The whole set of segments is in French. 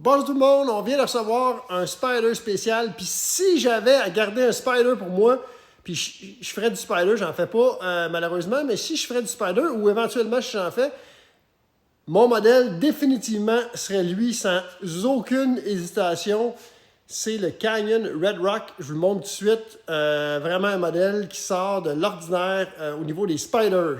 Bonjour tout le monde, on vient de recevoir un Spider spécial. Puis si j'avais à garder un Spider pour moi, puis je ferais du Spider, j'en fais pas malheureusement, mais si je ferais du Spider ou éventuellement si j'en fais, mon modèle définitivement serait lui sans aucune hésitation. C'est le Canyon Red Rock. Je vous le montre tout de suite. Vraiment un modèle qui sort de l'ordinaire au niveau des Spiders.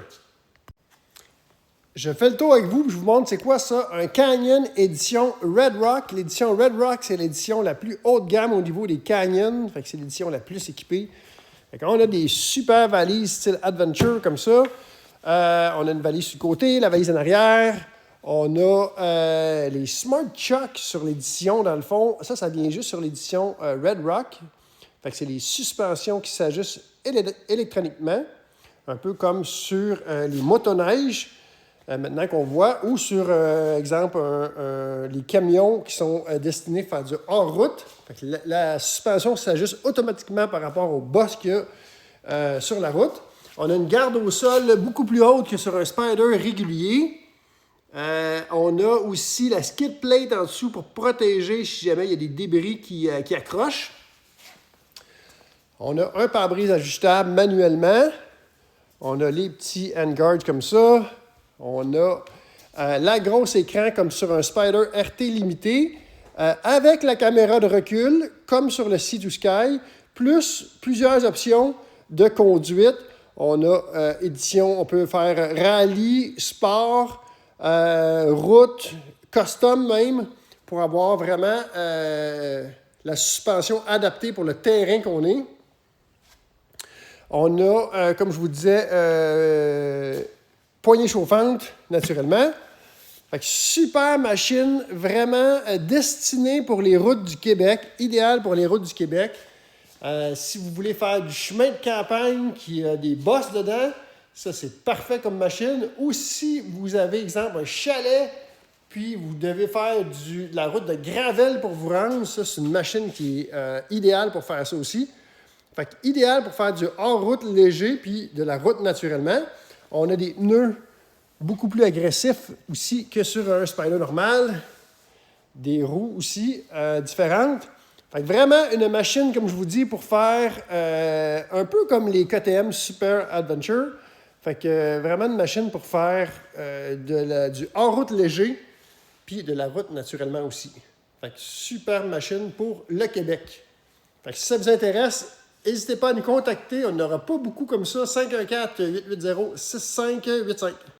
Je fais le tour avec vous et je vous montre c'est quoi ça, un Canyon édition Red Rock. L'édition Red Rock, c'est l'édition la plus haut de gamme au niveau des Canyons. Fait que c'est l'édition la plus équipée. Fait qu'on a des super valises style Adventure comme ça. On a une valise sur le côté, la valise en arrière. On a les Smart Chuck sur l'édition, dans le fond. Ça vient juste sur l'édition Red Rock. Fait que c'est les suspensions qui s'ajustent électroniquement. Un peu comme sur les motoneiges. Maintenant qu'on voit, ou sur, exemple, les camions qui sont destinés à faire du hors-route. La suspension s'ajuste automatiquement par rapport au boss qu'il y a sur la route. On a une garde au sol beaucoup plus haute que sur un Spider régulier. On a aussi la skid plate en dessous pour protéger si jamais il y a des débris qui accrochent. On a un pare-brise ajustable manuellement. On a les petits handguards comme ça. On a la grosse écran comme sur un Spider RT limité avec la caméra de recul comme sur le Sea2Sky, plus plusieurs options de conduite. On a édition, on peut faire rallye, sport, route, custom même, pour avoir vraiment la suspension adaptée pour le terrain qu'on est. On a, comme je vous disais, poignée chauffante, naturellement. Fait que super machine, vraiment destinée pour les routes du Québec, idéale pour les routes du Québec. Si vous voulez faire du chemin de campagne qui a des bosses dedans, ça c'est parfait comme machine. Ou si vous avez, exemple, un chalet, puis vous devez faire de la route de gravel pour vous rendre, ça c'est une machine qui est idéale pour faire ça aussi. Fait que idéal pour faire du hors-route léger, puis de la route naturellement. On a des pneus beaucoup plus agressifs aussi que sur un Spider normal. Des roues aussi différentes. Fait que vraiment une machine, comme je vous dis, pour faire un peu comme les KTM Super Adventure. Fait que vraiment une machine pour faire du hors-route léger, puis de la route naturellement aussi. Fait que super machine pour le Québec. Fait que si ça vous intéresse, n'hésitez pas à nous contacter. On n'aura pas beaucoup comme ça. 514-880-6585.